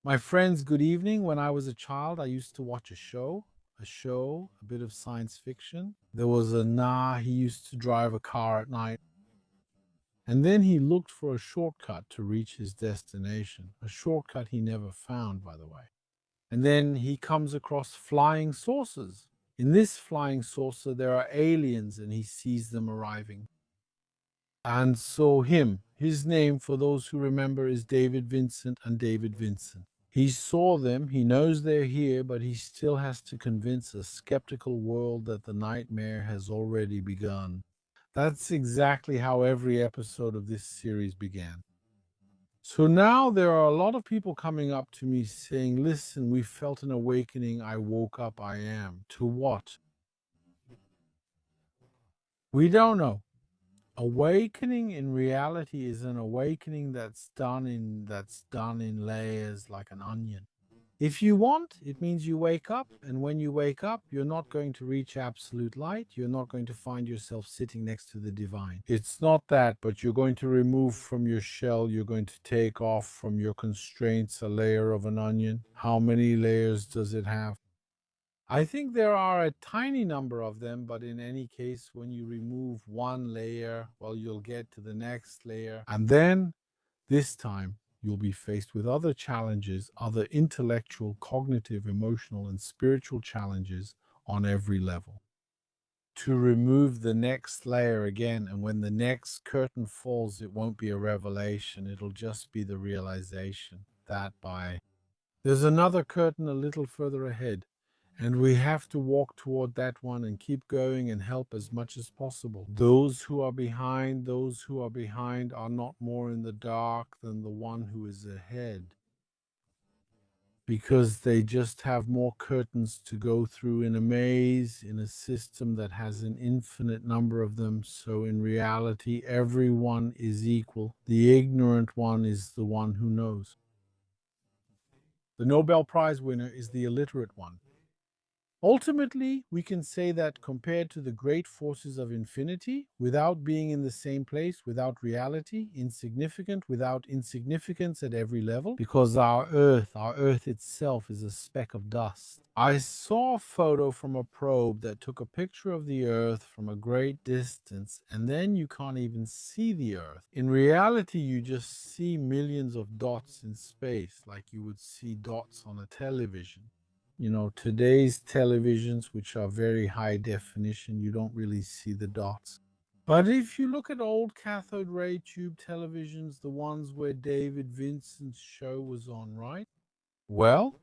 My friends, good evening. When I was a child, I used to watch a bit of science fiction. There was a Nah, he used to drive a car at night. And then he looked for a shortcut to reach his destination, a shortcut he never found, by the way. And then he comes across flying saucers. In this flying saucer, there are aliens, and he sees them arriving. And so, his name, for those who remember, is David Vincent and David Vincent. He saw them, he knows they're here, but he still has to convince a skeptical world that the nightmare has already begun. That's exactly how every episode of this series began. So now there are a lot of people coming up to me saying, listen, we felt an awakening. I woke up. I am. To what? We don't know. Awakening in reality is an awakening that's done in layers like an onion. If you want, it means you wake up, and when you wake up, you're not going to reach absolute light. You're not going to find yourself sitting next to the divine. It's not that, but you're going to remove from your shell, you're going to take off from your constraints a layer of an onion. How many layers does it have? I think there are a tiny number of them, but in any case, when you remove one layer, well, you'll get to the next layer. And then this time, you'll be faced with other challenges, other intellectual, cognitive, emotional, and spiritual challenges on every level. To remove the next layer again, and when the next curtain falls, it won't be a revelation, it'll just be the realization that there's another curtain a little further ahead. And we have to walk toward that one and keep going and help as much as possible. Those who are behind are not more in the dark than the one who is ahead, because they just have more curtains to go through in a maze, in a system that has an infinite number of them. So in reality, everyone is equal. The ignorant one is the one who knows. The Nobel Prize winner is the illiterate one. Ultimately, we can say that compared to the great forces of infinity, without being in the same place, without reality, insignificant, without insignificance at every level, because our Earth itself is a speck of dust. I saw a photo from a probe that took a picture of the Earth from a great distance, and then you can't even see the Earth. In reality, you just see millions of dots in space, like you would see dots on a television. Today's televisions, which are very high definition, you don't really see the dots. But if you look at old cathode ray tube televisions, the ones where David Vincent's show was on, right? Well,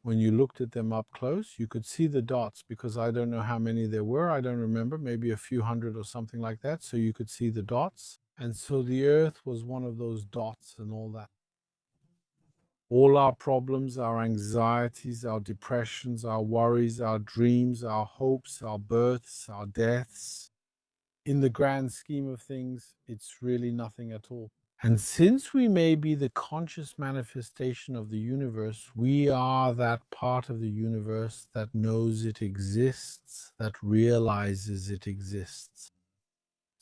when you looked at them up close, you could see the dots, because I don't know how many there were. I don't remember, maybe a few hundred or something like that. So you could see the dots. And so the Earth was one of those dots and all that. All our problems, our anxieties, our depressions, our worries, our dreams, our hopes, our births, our deaths, in the grand scheme of things, it's really nothing at all. And since we may be the conscious manifestation of the universe, we are that part of the universe that knows it exists, that realizes it exists.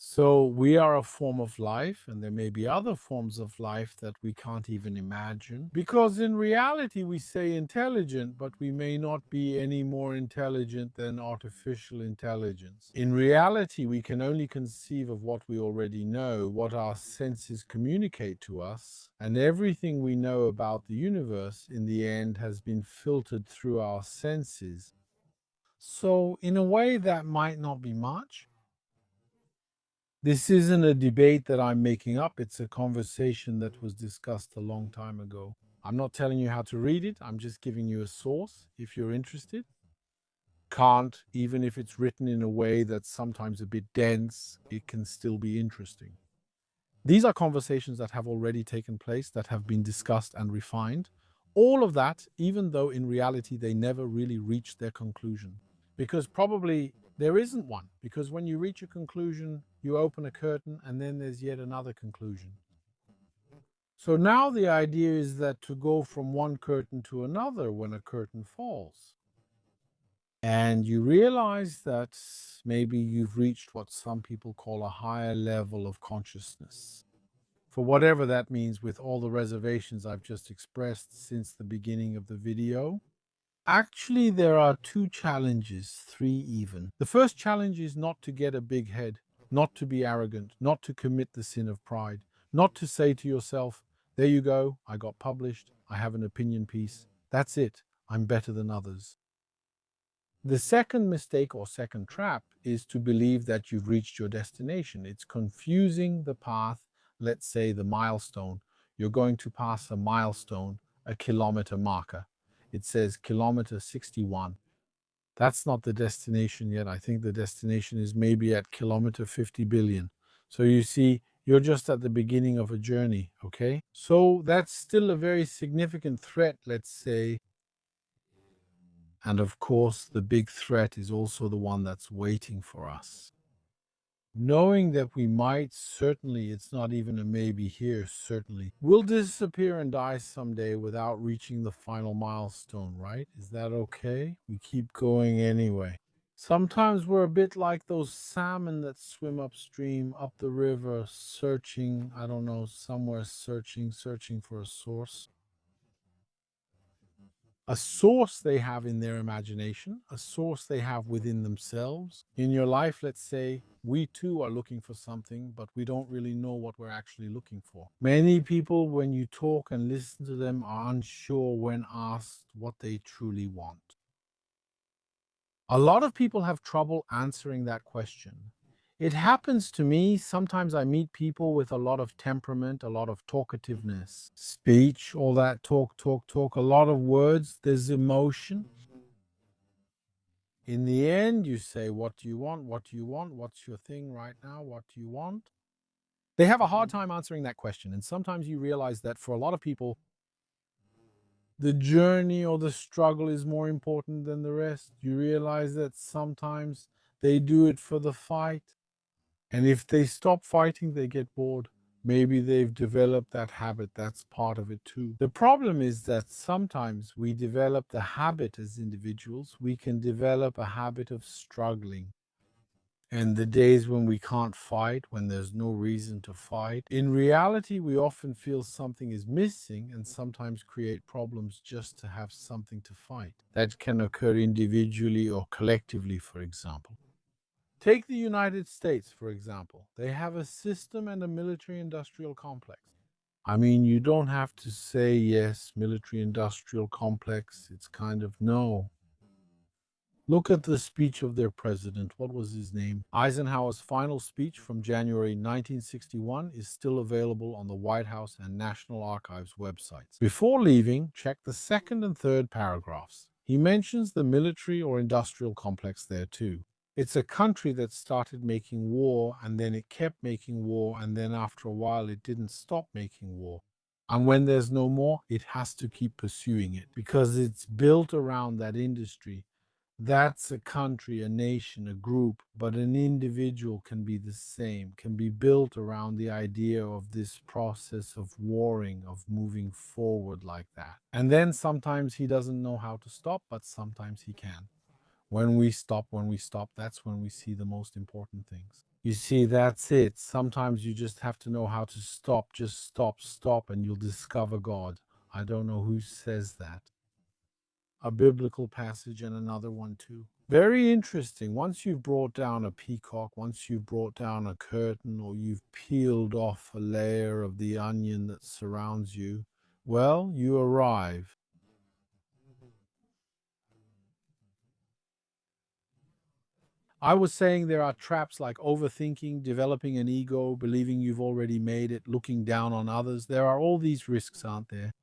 So we are a form of life, and there may be other forms of life that we can't even imagine. Because in reality, we say intelligent, but we may not be any more intelligent than artificial intelligence. In reality, we can only conceive of what we already know, what our senses communicate to us, and everything we know about the universe in the end has been filtered through our senses. So, in a way, that might not be much. This isn't a debate that I'm making up. It's a conversation that was discussed a long time ago. I'm not telling you how to read it. I'm just giving you a source if you're interested. Can't, even if it's written in a way that's sometimes a bit dense, it can still be interesting. These are conversations that have already taken place, that have been discussed and refined. All of that, even though in reality they never really reached their conclusion. Because probably there isn't one. Because when you reach a conclusion, you open a curtain and then there's yet another conclusion. So now the idea is that to go from one curtain to another when a curtain falls. And you realize that maybe you've reached what some people call a higher level of consciousness. for whatever that means, with all the reservations I've just expressed since the beginning of the video. Actually, there are two challenges, three even. The first challenge is not to get a big head, not to be arrogant, not to commit the sin of pride, not to say to yourself, there you go, I got published, I have an opinion piece, that's it, I'm better than others. The second mistake or second trap is to believe that you've reached your destination. It's confusing the path, let's say the milestone. You're going to pass a milestone, a kilometer marker. It says kilometer 61. That's not the destination yet. I think the destination is maybe at kilometer 50 billion. So you see, you're just at the beginning of a journey, okay? So that's still a very significant threat, let's say. And of course, the big threat is also the one that's waiting for us. Knowing that we might, certainly, it's not even a maybe here, certainly, will disappear and die someday without reaching the final milestone, right? Is that okay? We keep going anyway. Sometimes we're a bit like those salmon that swim upstream, up the river, searching, I don't know, somewhere searching for a source. A source they have in their imagination, a source they have within themselves. In your life, let's say, we too are looking for something, but we don't really know what we're actually looking for. Many people, when you talk and listen to them, are unsure when asked what they truly want. A lot of people have trouble answering that question. It happens to me. Sometimes I meet people with a lot of temperament, a lot of talkativeness, speech, all that talk, a lot of words. There's emotion. In the end, you say, what do you want? What do you want? What's your thing right now? What do you want? They have a hard time answering that question. And sometimes you realize that for a lot of people, the journey or the struggle is more important than the rest. You realize that sometimes they do it for the fight. And if they stop fighting, they get bored. Maybe they've developed that habit. That's part of it too. The problem is that sometimes we develop the habit as individuals. We can develop a habit of struggling. And the days when we can't fight, when there's no reason to fight, in reality, we often feel something is missing and sometimes create problems just to have something to fight. That can occur individually or collectively, for example. Take the United States, for example. They have a system and a military industrial complex. I mean, you don't have to say yes, military industrial complex. It's kind of no. Look at the speech of their president. What was his name? Eisenhower's final speech from January 1961 is still available on the White House and National Archives websites. Before leaving, check the second and third paragraphs. He mentions the military or industrial complex there too. It's a country that started making war, and then it kept making war, and then after a while it didn't stop making war. And when there's no more, it has to keep pursuing it because it's built around that industry. That's a country, a nation, a group, but an individual can be the same, can be built around the idea of this process of warring, of moving forward like that. And then sometimes he doesn't know how to stop, but sometimes he can. When we stop, that's when we see the most important things. You see, that's it. Sometimes you just have to know how to stop. Just stop, and you'll discover God. I don't know who says that. A biblical passage and another one too. Very interesting. Once you've brought down a peacock, once you've brought down a curtain, or you've peeled off a layer of the onion that surrounds you, well, you arrive. I was saying there are traps like overthinking, developing an ego, believing you've already made it, looking down on others. There are all these risks, aren't there?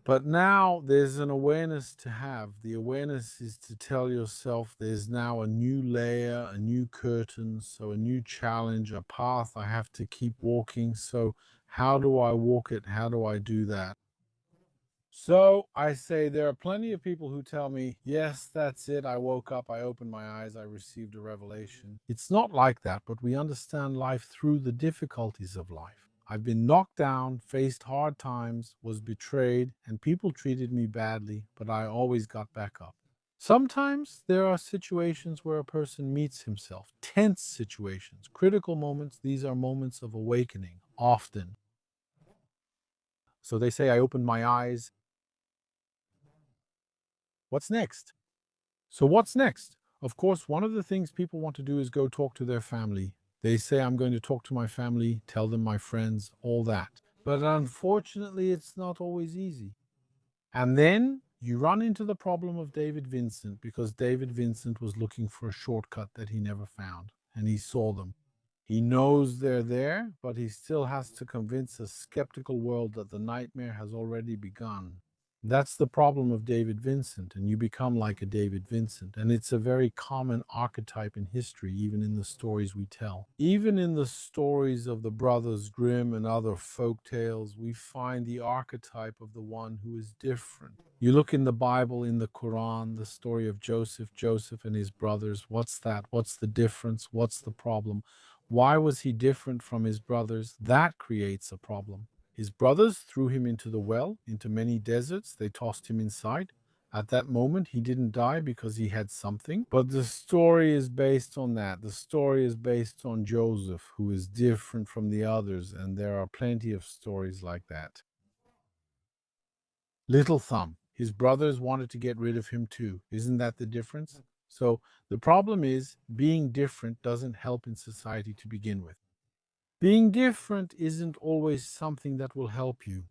But now there's an awareness to have. The awareness is to tell yourself there's now a new layer, a new curtain, so a new challenge, a path I have to keep walking. So, how do I walk it? How do I do that? So I say there are plenty of people who tell me, yes, that's it. I woke up, I opened my eyes, I received a revelation. It's not like that, but we understand life through the difficulties of life. I've been knocked down, faced hard times, was betrayed, and people treated me badly, but I always got back up. Sometimes there are situations where a person meets himself, tense situations, critical moments. These are moments of awakening, often. So they say, I opened my eyes. What's next? So what's next? Of course, one of the things people want to do is go talk to their family. They say, I'm going to talk to my family, tell them my friends, all that. But unfortunately, it's not always easy. And then you run into the problem of David Vincent, because David Vincent was looking for a shortcut that he never found, and he saw them. He knows they're there, but he still has to convince a skeptical world that the nightmare has already begun. That's the problem of David Vincent, and you become like a David Vincent. And it's a very common archetype in history, even in the stories we tell. Even in the stories of the Brothers Grimm and other folk tales, we find the archetype of the one who is different. You look in the Bible, in the Quran, the story of Joseph and his brothers. What's that? What's the difference? What's the problem? Why was he different from his brothers? That creates a problem. His brothers threw him into the well, into many deserts. They tossed him inside. At that moment, he didn't die because he had something. But the story is based on that. The story is based on Joseph, who is different from the others. And there are plenty of stories like that. Little Thumb. His brothers wanted to get rid of him too. Isn't that the difference? So the problem is being different doesn't help in society to begin with. Being different isn't always something that will help you.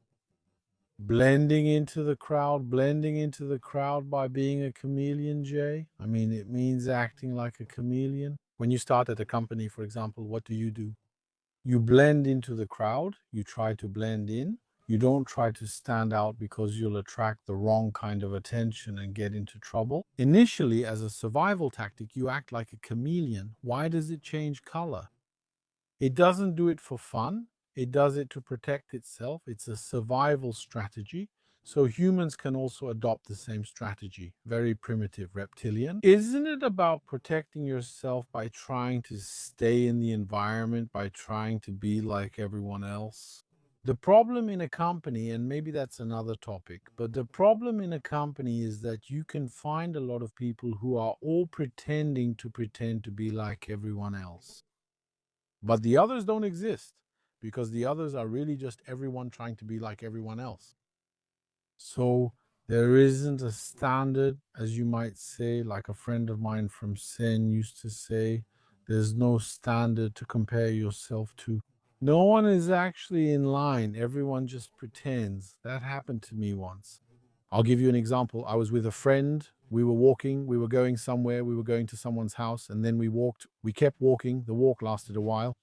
Blending into the crowd by being a chameleon, Jay. I mean, it means acting like a chameleon. When you start at a company, for example, what do? You blend into the crowd, you try to blend in. You don't try to stand out because you'll attract the wrong kind of attention and get into trouble. Initially, as a survival tactic, you act like a chameleon. Why does it change color? It doesn't do it for fun. It does it to protect itself. It's a survival strategy. So humans can also adopt the same strategy. Very primitive, reptilian. Isn't it about protecting yourself by trying to stay in the environment, by trying to be like everyone else? The problem in a company, and maybe that's another topic, but the problem in a company is that you can find a lot of people who are all pretending to pretend to be like everyone else. But the others don't exist because the others are really just everyone trying to be like everyone else. So there isn't a standard, as you might say, like a friend of mine from Sen used to say, there's no standard to compare yourself to. No one is actually in line. Everyone just pretends. That happened to me once. I'll give you an example. I was with a friend. We were walking. We were going somewhere. We were going to someone's house. And then we walked. We kept walking. The walk lasted a while.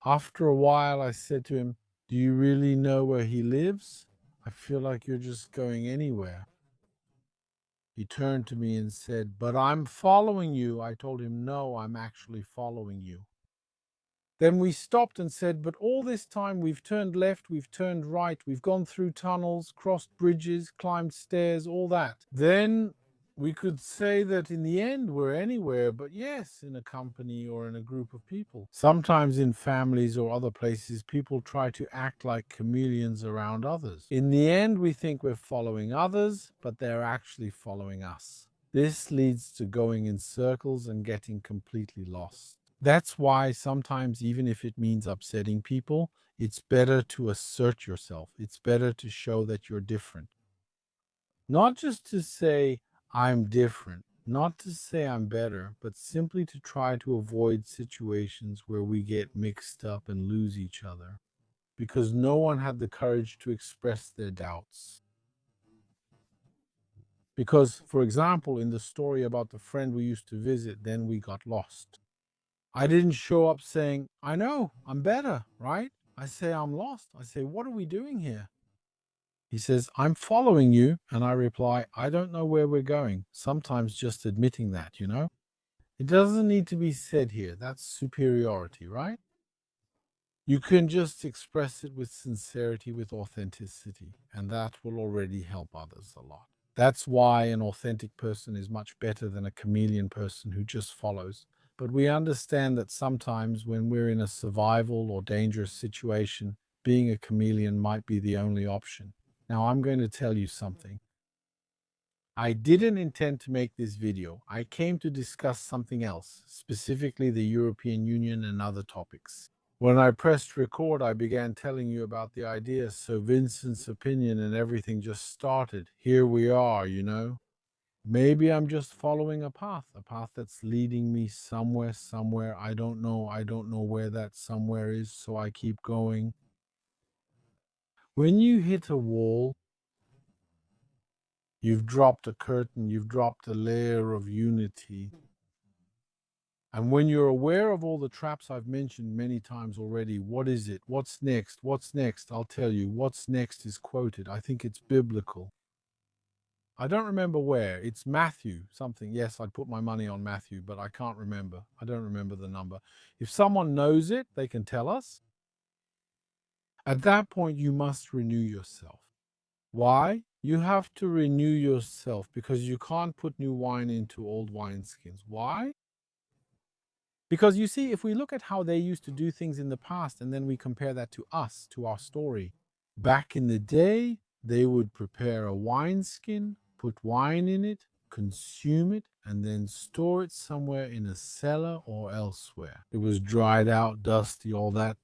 After a while, I said to him, do you really know where he lives? I feel like you're just going anywhere. He turned to me and said, but I'm following you. I told him, no, I'm actually following you. Then we stopped and said, but all this time we've turned left, we've turned right, we've gone through tunnels, crossed bridges, climbed stairs, all that. Then we could say that in the end we're anywhere, but yes, in a company or in a group of people. Sometimes in families or other places, people try to act like chameleons around others. In the end, we think we're following others, but they're actually following us. This leads to going in circles and getting completely lost. That's why sometimes, even if it means upsetting people, it's better to assert yourself. It's better to show that you're different. Not just to say, I'm different, not to say I'm better, but simply to try to avoid situations where we get mixed up and lose each other. Because no one had the courage to express their doubts. Because, for example, in the story about the friend we used to visit, then we got lost. I didn't show up saying, I know, I'm better, right? I say, I'm lost. I say, what are we doing here? He says, I'm following you. And I reply, I don't know where we're going. Sometimes just admitting that, It doesn't need to be said here. That's superiority, right? You can just express it with sincerity, with authenticity, and that will already help others a lot. That's why an authentic person is much better than a chameleon person who just follows. But we understand that sometimes when we're in a survival or dangerous situation, being a chameleon might be the only option. Now, I'm going to tell you something. I didn't intend to make this video. I came to discuss something else, specifically the European Union and other topics. When I pressed record, I began telling you about the idea, so Vincent's opinion and everything just started. Here we are, you know. Maybe I'm just following a path that's leading me somewhere. I don't know. I don't know where that somewhere is, so I keep going. When you hit a wall, you've dropped a curtain, you've dropped a layer of unity. And when you're aware of all the traps I've mentioned many times already, what is it? What's next? What's next? I'll tell you. What's next is quoted. I think it's biblical. I don't remember where. It's Matthew something. Yes, I'd put my money on Matthew, but I can't remember. I don't remember the number. If someone knows it, they can tell us. At that point, you must renew yourself. Why? You have to renew yourself because you can't put new wine into old wineskins. Why? Because you see, if we look at how they used to do things in the past and then we compare that to us, to our story, back in the day, they would prepare a wineskin, put wine in it, consume it, and then store it somewhere in a cellar or elsewhere. It was dried out, dusty, all that.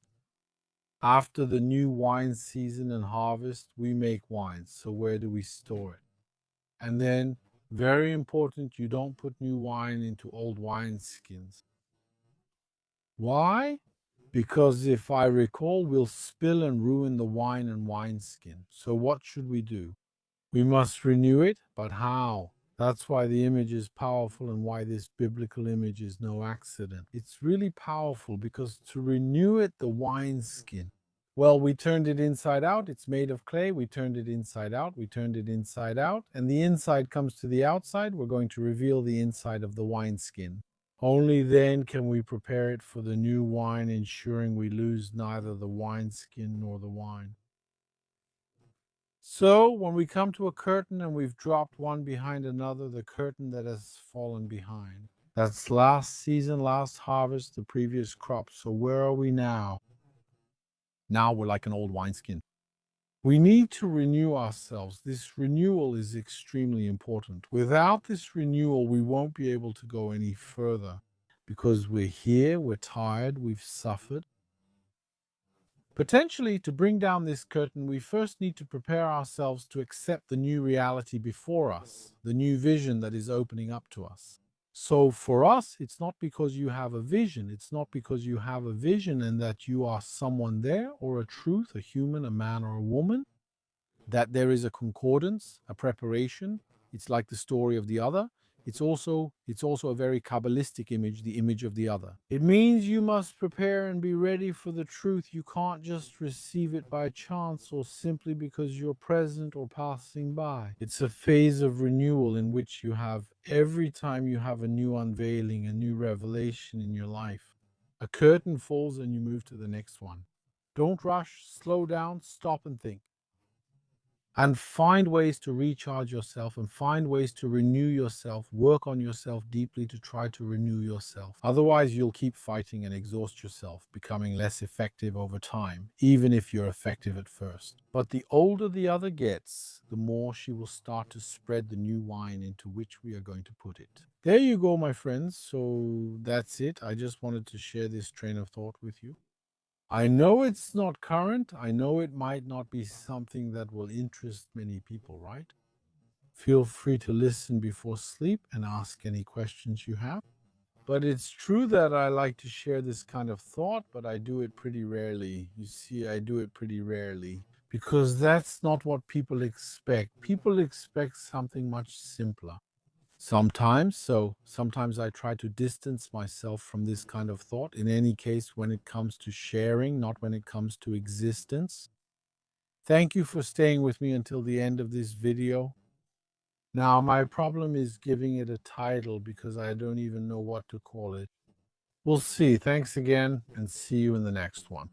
After the new wine season and harvest, we make wine. So where do we store it? And then, very important, you don't put new wine into old wineskins. Why? Because if I recall, we'll spill and ruin the wine and wineskin. So what should we do? We must renew it, but how? That's why the image is powerful and why this biblical image is no accident. It's really powerful because to renew it, the wineskin, well, we turned it inside out. It's made of clay. We turned it inside out. We turned it inside out. And the inside comes to the outside. We're going to reveal the inside of the wineskin. Only then can we prepare it for the new wine, ensuring we lose neither the wineskin nor the wine. So, when we come to a curtain and we've dropped one behind another, the curtain that has fallen behind. That's last season, last harvest, the previous crop. So, where are we now? Now we're like an old wineskin. We need to renew ourselves. This renewal is extremely important. Without this renewal, we won't be able to go any further because we're here, we're tired, we've suffered. Potentially, to bring down this curtain, we first need to prepare ourselves to accept the new reality before us, the new vision that is opening up to us. So for us, it's not because you have a vision. It's not because you have a vision and that you are someone there or a truth, a human, a man or a woman, that there is a concordance, a preparation. It's like the story of the other. It's also a very Kabbalistic image, the image of the other. It means you must prepare and be ready for the truth. You can't just receive it by chance or simply because you're present or passing by. It's a phase of renewal in which you have, every time you have a new unveiling, a new revelation in your life, a curtain falls and you move to the next one. Don't rush, slow down, stop and think. And find ways to recharge yourself and find ways to renew yourself. Work on yourself deeply to try to renew yourself. Otherwise, you'll keep fighting and exhaust yourself, becoming less effective over time, even if you're effective at first. But the older the other gets, the more she will start to spread the new wine into which we are going to put it. There you go, my friends. So that's it. I just wanted to share this train of thought with you. I know it's not current. I know it might not be something that will interest many people, right? Feel free to listen before sleep and ask any questions you have. But it's true that I like to share this kind of thought, but I do it pretty rarely. You see, I do it pretty rarely because that's not what people expect. People expect something much simpler. Sometimes I try to distance myself from this kind of thought. In any case, when it comes to sharing, not when it comes to existence. Thank you for staying with me until the end of this video. Now, my problem is giving it a title because I don't even know what to call it. We'll see. Thanks again and see you in the next one.